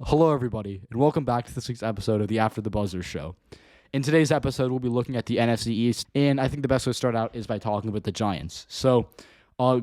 Hello, everybody, and welcome back to this week's episode of the After the Buzzer Show. In today's episode, we'll be looking at the NFC East, and I think the best way to start out is by talking about the Giants. So,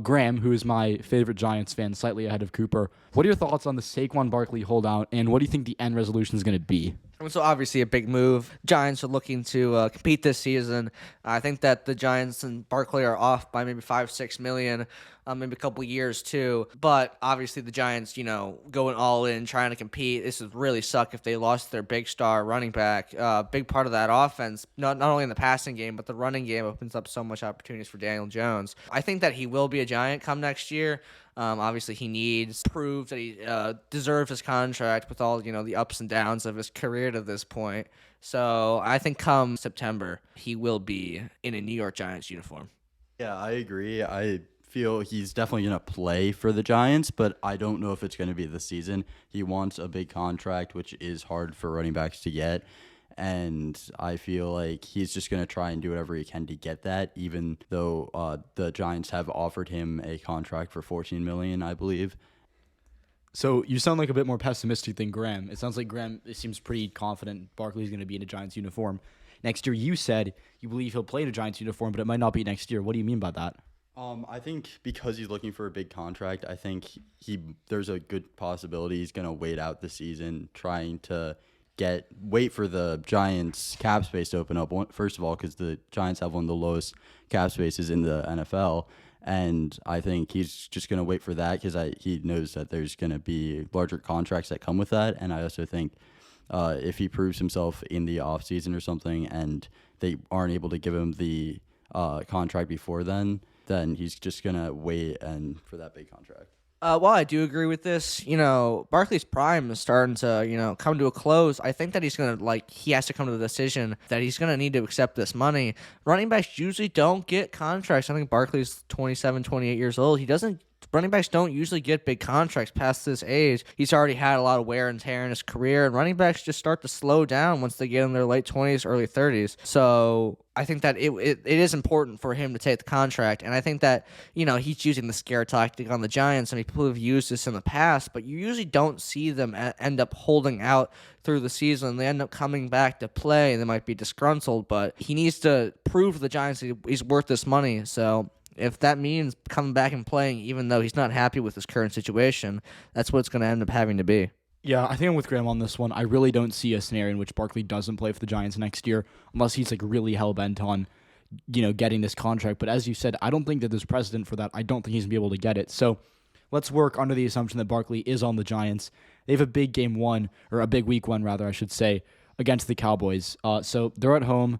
Graham, who is my favorite Giants fan, slightly ahead of Cooper, what are your thoughts on the Saquon Barkley holdout, and what do you think the end resolution is going to be? So obviously a big move. Giants are looking to compete this season. I think that the Giants and Barkley are off by maybe 5-6 million, maybe a couple years too. But obviously the Giants, going all in, trying to compete. This would really suck if they lost their big star running back. Big part of that offense, not only in the passing game, but the running game opens up so much opportunities for Daniel Jones. I think that he will be a Giant come next year. Obviously, he needs proof that he deserves his contract with all the ups and downs of his career to this point. So I think come September, he will be in a New York Giants uniform. Yeah, I agree. I feel he's definitely going to play for the Giants, but I don't know if it's going to be this season. He wants a big contract, which is hard for running backs to get. And I feel like he's just going to try and do whatever he can to get that, even though the Giants have offered him a contract for $14 million, I believe. So you sound like a bit more pessimistic than Graham. It sounds like Graham seems pretty confident Barkley's going to be in a Giants uniform next year. You said you believe he'll play in a Giants uniform, but it might not be next year. What do you mean by that? I think because he's looking for a big contract, I think there's a good possibility he's going to wait out the season, trying to wait for the Giants cap space to open up. First of all, because the Giants have one of the lowest cap spaces in the NFL, and I think he's just going to wait for that because he knows that there's going to be larger contracts that come with that. And I also think if he proves himself in the offseason or something and they aren't able to give him the contract before then he's just going to wait and for that big contract. While I do agree with this, Barkley's prime is starting to, come to a close. I think that he has to come to the decision that he's going to need to accept this money. Running backs usually don't get contracts. I think Barkley's 27, 28 years old. Running backs don't usually get big contracts past this age. He's already had a lot of wear and tear in his career, and running backs just start to slow down once they get in their late 20s, early 30s. So I think that it is important for him to take the contract, and I think that, he's using the scare tactic on the Giants. I mean, people have used this in the past, but you usually don't see them end up holding out through the season. They end up coming back to play, and they might be disgruntled, but he needs to prove to the Giants he's worth this money, so if that means coming back and playing, even though he's not happy with his current situation, that's what it's going to end up having to be. Yeah, I think I'm with Graham on this one. I really don't see a scenario in which Barkley doesn't play for the Giants next year, unless he's really hell-bent on, getting this contract. But as you said, I don't think that there's precedent for that. I don't think he's going to be able to get it. So let's work under the assumption that Barkley is on the Giants. They have a big game one, or a big week one, rather, I should say, against the Cowboys. So they're at home.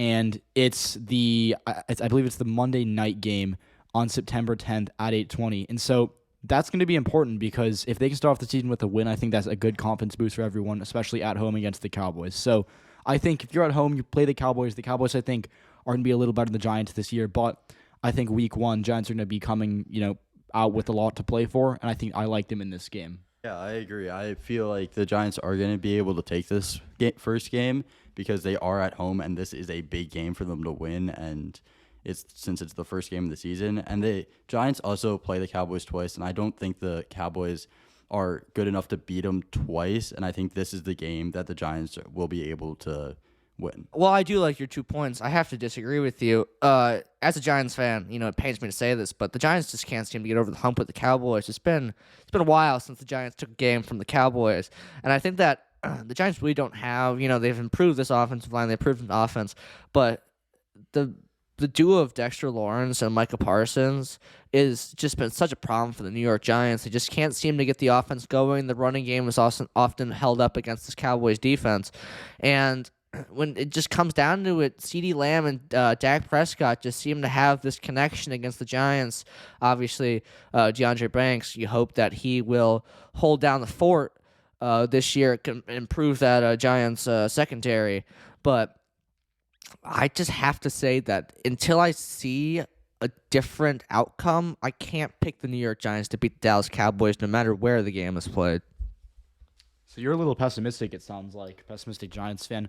And I believe it's the Monday night game on September 10th at 8:20. And so that's going to be important because if they can start off the season with a win, I think that's a good confidence boost for everyone, especially at home against the Cowboys. So I think if you're at home, you play the Cowboys. The Cowboys, I think, are going to be a little better than the Giants this year. But I think week one, Giants are going to be coming, out with a lot to play for. And I think I like them in this game. Yeah, I agree. I feel like the Giants are going to be able to take this first game because they are at home, and this is a big game for them to win, and since it's the first game of the season. And the Giants also play the Cowboys twice, and I don't think the Cowboys are good enough to beat them twice, and I think this is the game that the Giants will be able to win. Well, I do like your 2 points. I have to disagree with you. As a Giants fan, it pains me to say this, but the Giants just can't seem to get over the hump with the Cowboys. It's been a while since the Giants took a game from the Cowboys, and I think that the Giants really don't have, they've improved this offensive line, they've improved the offense, but the duo of Dexter Lawrence and Micah Parsons is just been such a problem for the New York Giants. They just can't seem to get the offense going. The running game is often held up against this Cowboys defense, and when it just comes down to it, CeeDee Lamb and Dak Prescott just seem to have this connection against the Giants. Obviously, DeAndre Banks, you hope that he will hold down the fort this year, can improve that Giants secondary. But I just have to say that until I see a different outcome, I can't pick the New York Giants to beat the Dallas Cowboys no matter where the game is played. So you're a little pessimistic, it sounds like. Pessimistic Giants fan.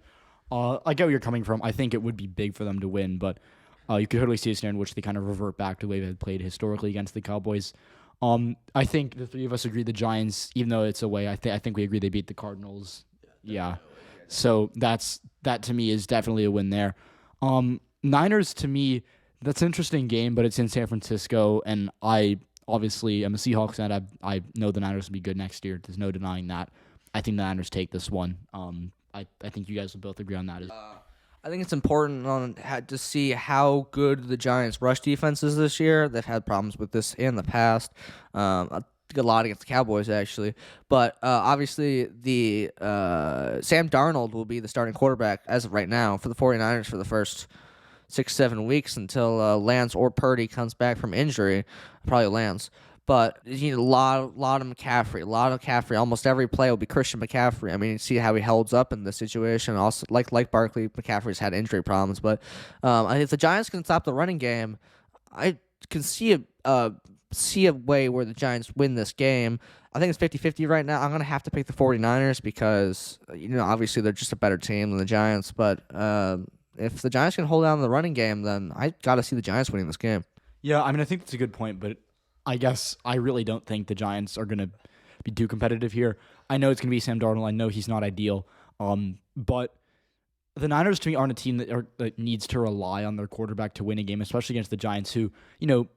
I get where you're coming from. I think it would be big for them to win, but you could totally see a scenario in which they kind of revert back to the way they had played historically against the Cowboys. I think the three of us agree the Giants, even though it's away, I think we agree they beat the Cardinals. Yeah. So that to me is definitely a win there. Niners to me, that's an interesting game, but it's in San Francisco, and I obviously am a Seahawks fan. I know the Niners will be good next year. There's no denying that. I think the Niners take this one. I think you guys will both agree on that. I think it's important to see how good the Giants' rush defense is this year. They've had problems with this in the past. A lot against the Cowboys, actually. But obviously, the Sam Darnold will be the starting quarterback as of right now for the 49ers for the first 6-7 weeks until Lance or Purdy comes back from injury. Probably Lance. But you need a lot of McCaffrey. Almost every play will be Christian McCaffrey. I mean, you see how he holds up in this situation. Also, like Barkley, McCaffrey's had injury problems. But if the Giants can stop the running game, I can see a way where the Giants win this game. I think it's 50-50 right now. I'm going to have to pick the 49ers because, obviously they're just a better team than the Giants. But if the Giants can hold down the running game, then I got to see the Giants winning this game. Yeah, I mean, I think that's a good point, but I guess I really don't think the Giants are going to be too competitive here. I know it's going to be Sam Darnold. I know he's not ideal. But the Niners, to me, aren't a team that needs to rely on their quarterback to win a game, especially against the Giants, who,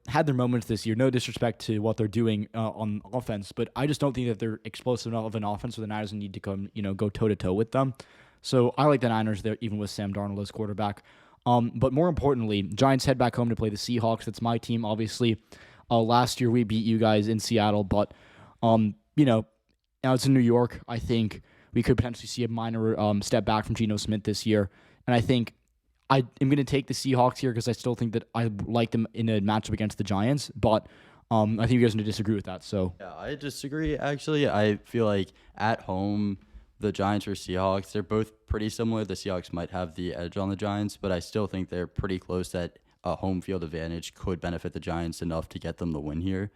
had their moments this year. No disrespect to what they're doing on offense, but I just don't think that they're explosive enough of an offense where the Niners need to come, go toe-to-toe with them. So I like the Niners there, even with Sam Darnold as quarterback. But more importantly, Giants head back home to play the Seahawks. That's my team, obviously. Last year we beat you guys in Seattle, but now it's in New York. I think we could potentially see a minor step back from Geno Smith this year, and I think I am going to take the Seahawks here because I still think that I like them in a matchup against the Giants. But I think you guys are going to disagree with that. So yeah, I disagree. Actually, I feel like at home the Giants or Seahawks, they're both pretty similar. The Seahawks might have the edge on the Giants, but I still think they're pretty close. That a home field advantage could benefit the Giants enough to get them the win here.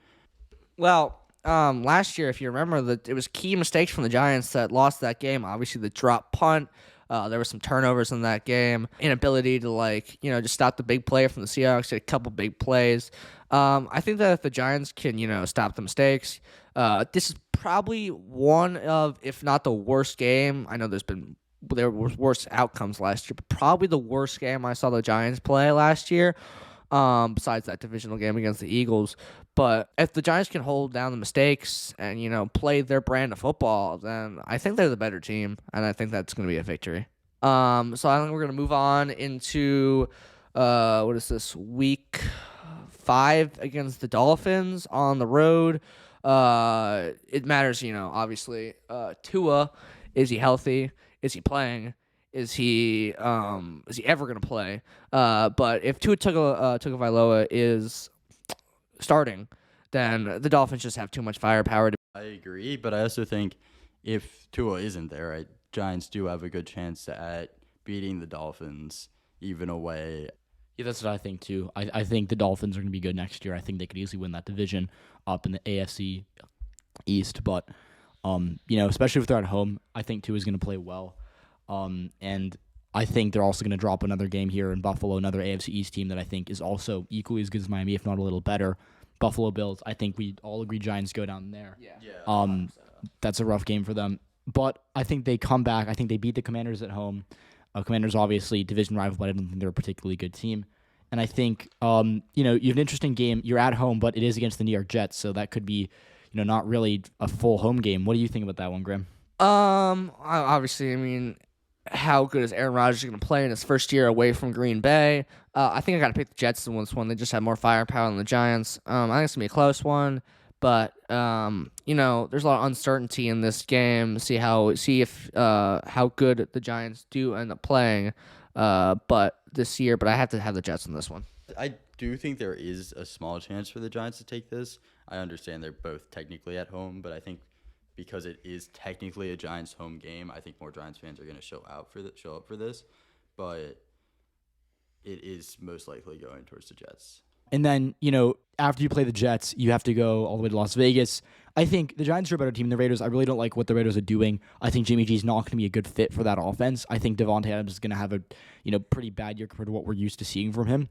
Well, last year, if you remember, it was key mistakes from the Giants that lost that game. Obviously, the drop punt. There were some turnovers in that game. Inability to just stop the big play from the Seahawks. A couple big plays. I think that if the Giants can, stop the mistakes, this is probably one of, if not the worst game. I know there were worse outcomes last year, but probably the worst game I saw the Giants play last year, besides that divisional game against the Eagles. But if the Giants can hold down the mistakes and, play their brand of football, then I think they're the better team, and I think that's going to be a victory. So I think we're going to move on into, what is this, week 5 against the Dolphins on the road. It matters, obviously. Tua, is he healthy? Is he playing? Is he ever going to play? But if Tua Tagovailoa is starting, then the Dolphins just have too much firepower. I agree, but I also think if Tua isn't there, Giants do have a good chance at beating the Dolphins even away. Yeah, that's what I think too. I think the Dolphins are going to be good next year. I think they could easily win that division up in the AFC East. But, especially if they're at home, I think Tua is going to play well. And I think they're also going to drop another game here in Buffalo, another AFC East team that I think is also equally as good as Miami, if not a little better. Buffalo Bills. I think we all agree Giants go down there. Yeah. That's a rough game for them. But I think they come back. I think they beat the Commanders at home. Commanders obviously division rival, but I don't think they're a particularly good team. And I think you have an interesting game. You're at home, but it is against the New York Jets, so that could be not really a full home game. What do you think about that one, Graham? Obviously, I mean, how good is Aaron Rodgers going to play in his first year away from Green Bay? I think I got to pick the Jets in this one. They just have more firepower than the Giants. I think it's going to be a close one, but there's a lot of uncertainty in this game. See if how good the Giants do end up playing, but this year. But I have to have the Jets in this one. I do think there is a small chance for the Giants to take this. I understand they're both technically at home, but I think because it is technically a Giants home game, I think more Giants fans are going to show up for this. But it is most likely going towards the Jets. And then, after you play the Jets, you have to go all the way to Las Vegas. I think the Giants are a better team than the Raiders. I really don't like what the Raiders are doing. I think Jimmy G is not going to be a good fit for that offense. I think Devontae Adams is going to have a, pretty bad year compared to what we're used to seeing from him.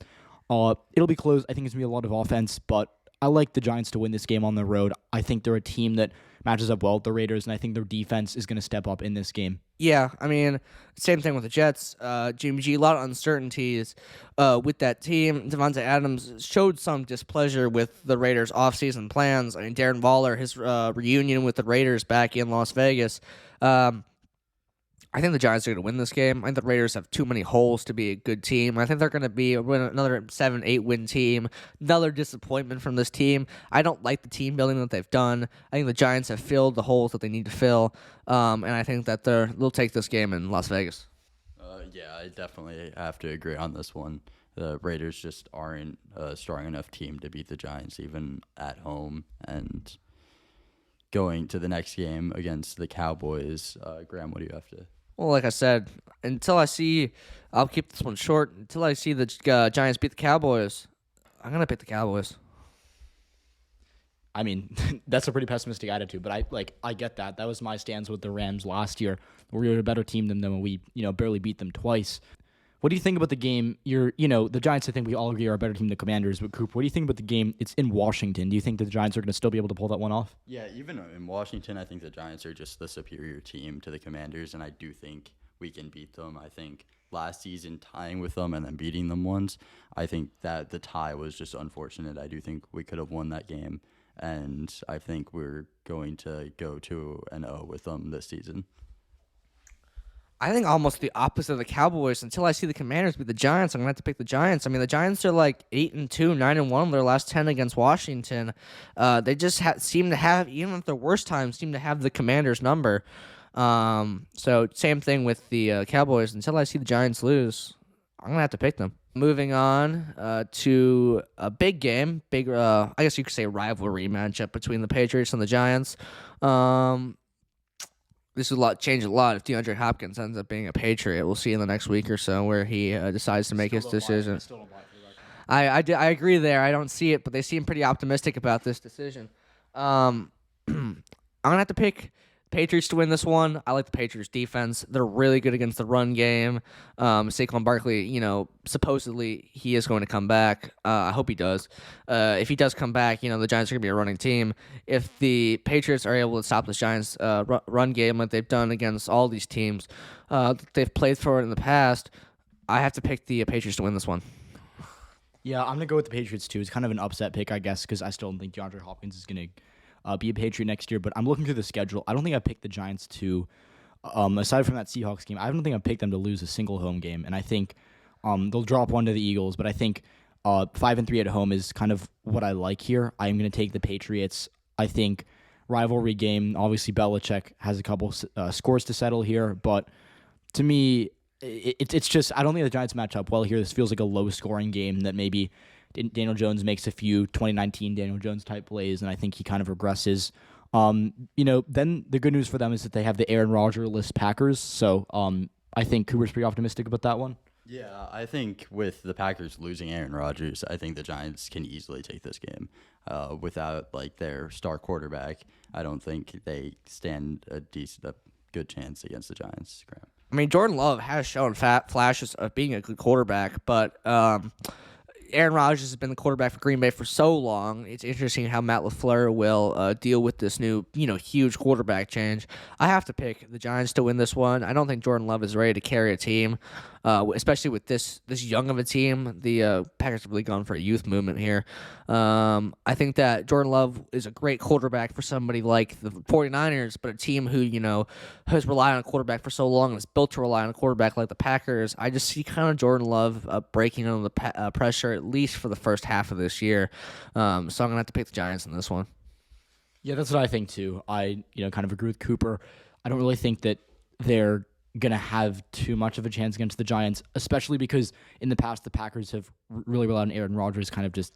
It'll be close. I think it's going to be a lot of offense, but I like the Giants to win this game on the road. I think they're a team that matches up well with the Raiders, and I think their defense is going to step up in this game. Yeah, I mean, same thing with the Jets. Jimmy G, a lot of uncertainties with that team. Devontae Adams showed some displeasure with the Raiders' offseason plans. I mean, Darren Waller, his reunion with the Raiders back in Las Vegas. I think the Giants are going to win this game. I think the Raiders have too many holes to be a good team. I think they're going to be another 7-8 win team. Another disappointment from this team. I don't like the team building that they've done. I think the Giants have filled the holes that they need to fill, and I think that they'll take this game in Las Vegas. Yeah, I definitely have to agree on this one. The Raiders just aren't a strong enough team to beat the Giants, even at home. And going to the next game against the Cowboys, Graham, what do you have to? Well, like I said, I'll keep this one short. Until I see the Giants beat the Cowboys, I'm going to pick the Cowboys. I mean, that's a pretty pessimistic attitude, but I get that. That was my stance with the Rams last year, where we were a better team than them and we, barely beat them twice. What do you think about the game? The Giants, I think we all agree, are a better team than the Commanders. But Cooper, what do you think about the game? It's in Washington. Do you think that the Giants are going to still be able to pull that one off? Yeah, even in Washington, I think the Giants are just the superior team to the Commanders, and I do think we can beat them. I think last season tying with them and then beating them once, I think that the tie was just unfortunate. I do think we could have won that game, and I think we're going to go 2-0 with them this season. I think almost the opposite of the Cowboys. Until I see the Commanders beat the Giants, I'm going to have to pick the Giants. I mean, the Giants are like 8-2, 9-1 their last 10 against Washington. They just seem to have, even at their worst times, seem to have the Commanders' number. So same thing with the Cowboys. Until I see the Giants lose, I'm going to have to pick them. Moving on to a big game, I guess you could say rivalry matchup between the Patriots and the Giants. This would change a lot if DeAndre Hopkins ends up being a Patriot. We'll see in the next week or so where he decides to make his decision. I agree there. I don't see it, but they seem pretty optimistic about this decision. I'm going to have to pick Patriots to win this one. I like the Patriots defense. They're really good against the run game. Saquon Barkley, supposedly he is going to come back. I hope he does. If he does come back, the Giants are going to be a running team. If the Patriots are able to stop the Giants' run game like they've done against all these teams they've played for it in the past, I have to pick the Patriots to win this one. Yeah, I'm going to go with the Patriots too. It's kind of an upset pick, I guess, because I still don't think DeAndre Hopkins is going to be a Patriot next year, but I'm looking through the schedule. I don't think I picked the Giants to, aside from that Seahawks game, I don't think I picked them to lose a single home game, and I think they'll drop one to the Eagles, but I think 5-3 at home is kind of what I like here. I'm going to take the Patriots. I think rivalry game, obviously Belichick has a couple scores to settle here, but to me, it's just, I don't think the Giants match up well here. This feels like a low-scoring game that maybe Daniel Jones makes a few 2019 Daniel Jones type plays, and I think he kind of regresses. Then the good news for them is that they have the Aaron Rodgers-less Packers, so I think Cooper's pretty optimistic about that one. Yeah, I think with the Packers losing Aaron Rodgers, I think the Giants can easily take this game. Without their star quarterback, I don't think they stand a good chance against the Giants. Graham. I mean, Jordan Love has shown flashes of being a good quarterback, but Aaron Rodgers has been the quarterback for Green Bay for so long. It's interesting how Matt LaFleur will deal with this new, huge quarterback change. I have to pick the Giants to win this one. I don't think Jordan Love is ready to carry a team, especially with this young of a team. The Packers have really gone for a youth movement here. I think that Jordan Love is a great quarterback for somebody like the 49ers, but a team who, has relied on a quarterback for so long and is built to rely on a quarterback like the Packers. I just see kind of Jordan Love breaking under the pressure, at least for the first half of this year. So I'm going to have to pick the Giants in this one. Yeah, that's what I think too. I, kind of agree with Cooper. I don't really think that they're going to have too much of a chance against the Giants, especially because in the past the Packers have really relied on Aaron Rodgers kind of just,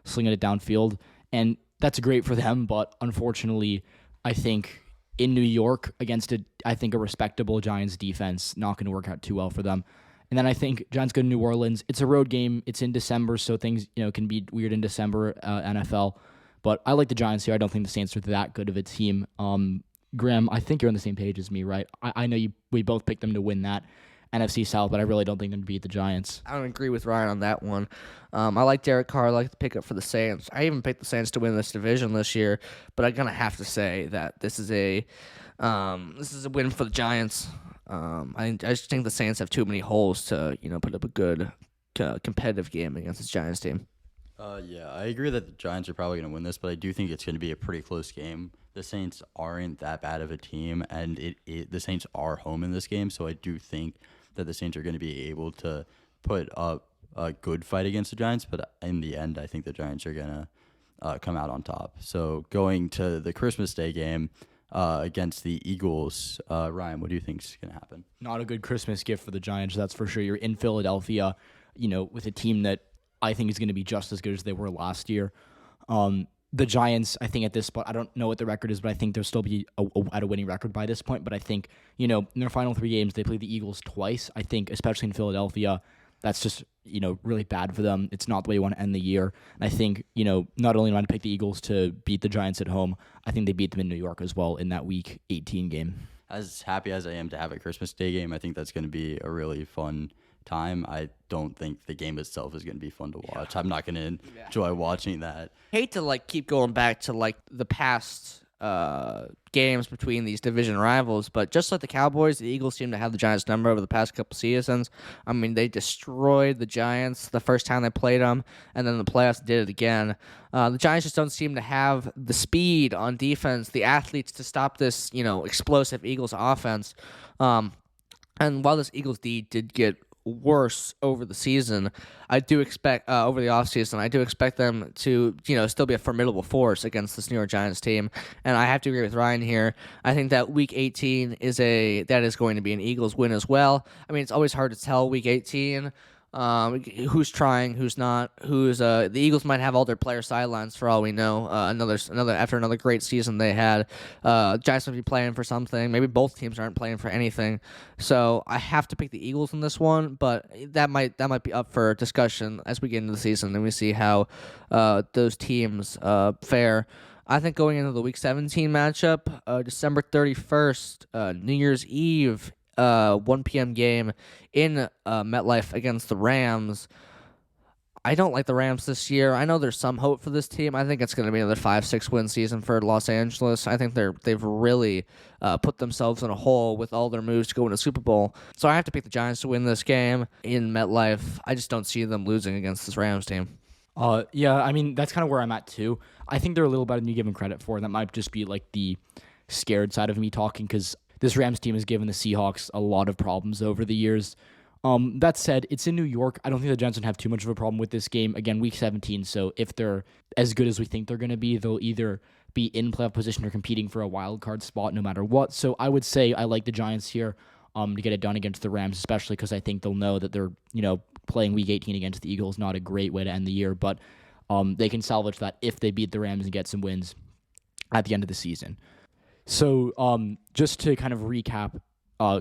slinging it downfield. And that's great for them, but unfortunately, I think in New York against a respectable Giants defense, not going to work out too well for them. And then I think Giants go to New Orleans. It's a road game. It's in December, so things can be weird in December, NFL. But I like the Giants here. I don't think the Saints are that good of a team. Graham, I think you're on the same page as me, right? I know we both picked them to win that. NFC South, but I really don't think they're going to beat the Giants. I don't agree with Ryan on that one. I like Derek Carr. I like the pickup for the Saints. I even picked the Saints to win this division this year, but I'm gonna have to say that this is a win for the Giants. I just think the Saints have too many holes to put up a good competitive game against this Giants team. Yeah, I agree that the Giants are probably going to win this, but I do think it's going to be a pretty close game. The Saints aren't that bad of a team, and the Saints are home in this game, so I do think that the Saints are going to be able to put up a good fight against the Giants, but in the end, I think the Giants are going to come out on top. So going to the Christmas Day game against the Eagles, Ryan, what do you think is going to happen? Not a good Christmas gift for the Giants, that's for sure. You're in Philadelphia, with a team that I think is going to be just as good as they were last year. The Giants, I think at this spot, I don't know what the record is, but I think they'll still be at a winning record by this point. But I think, in their final 3 games, they played the Eagles twice. I think, especially in Philadelphia, that's just, really bad for them. It's not the way you want to end the year. And I think, not only do I pick the Eagles to beat the Giants at home, I think they beat them in New York as well in that Week 18 game. As happy as I am to have a Christmas Day game, I think that's going to be a really fun time. I don't think the game itself is going to be fun to watch. I'm not going to enjoy watching that. Hate to keep going back to the past games between these division rivals, but just like the Cowboys, the Eagles seem to have the Giants' number over the past couple seasons. I mean, they destroyed the Giants the first time they played them, and then the playoffs did it again. The Giants just don't seem to have the speed on defense, the athletes to stop this, explosive Eagles offense. And while this Eagles D did get worse over the season, I do expect over the offseason, I do expect them to still be a formidable force against this New York Giants team. And I have to agree with Ryan here. I think that Week 18 is going to be an Eagles win as well. I mean, it's always hard to tell Week 18 who's trying, who's not, the Eagles might have all their players sidelines for all we know. After another great season they had, Giants might be playing for something. Maybe both teams aren't playing for anything. So I have to pick the Eagles in this one, but that might be up for discussion as we get into the season and we see how those teams fare. I think going into the Week 17 matchup, December 31st, New Year's Eve, 1 p.m. game in MetLife against the Rams. I don't like the Rams this year. I know there's some hope for this team. I think it's going to be another 5-6 win season for Los Angeles. I think they've really put themselves in a hole with all their moves to go win a Super Bowl. So I have to pick the Giants to win this game in MetLife. I just don't see them losing against this Rams team. Yeah, I mean, that's kind of where I'm at too. I think they're a little better than you give them credit for. That might just be the scared side of me talking, because this Rams team has given the Seahawks a lot of problems over the years. That said, it's in New York. I don't think the Giants would have too much of a problem with this game. Again, Week 17, so if they're as good as we think they're going to be, they'll either be in playoff position or competing for a wild card spot no matter what. So I would say I like the Giants here to get it done against the Rams, especially because I think they'll know that they're playing Week 18 against the Eagles, not a great way to end the year, but they can salvage that if they beat the Rams and get some wins at the end of the season. So just to kind of recap,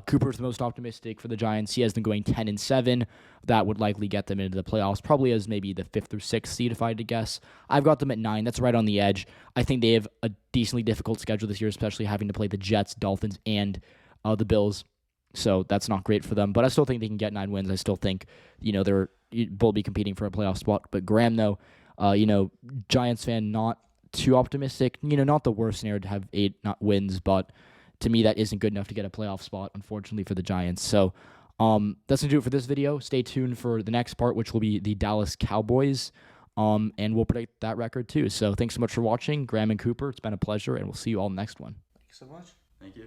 Cooper's the most optimistic for the Giants. He has them going 10-7. That would likely get them into the playoffs, probably as maybe the 5th or 6th seed if I had to guess. I've got them at 9. That's right on the edge. I think they have a decently difficult schedule this year, especially having to play the Jets, Dolphins, and the Bills. So that's not great for them. But I still think they can get 9 wins. I still think, they're both be competing for a playoff spot. But Graham, though, Giants fan, not too optimistic. Not the worst scenario to have 8 not wins, but to me that isn't good enough to get a playoff spot, unfortunately, for the Giants. So that's gonna do it for this video. Stay tuned for the next part, which will be the Dallas Cowboys, and we'll predict that record too. So thanks so much for watching, Graham and Cooper. It's been a pleasure, and we'll see you all next one. Thanks so much. Thank you.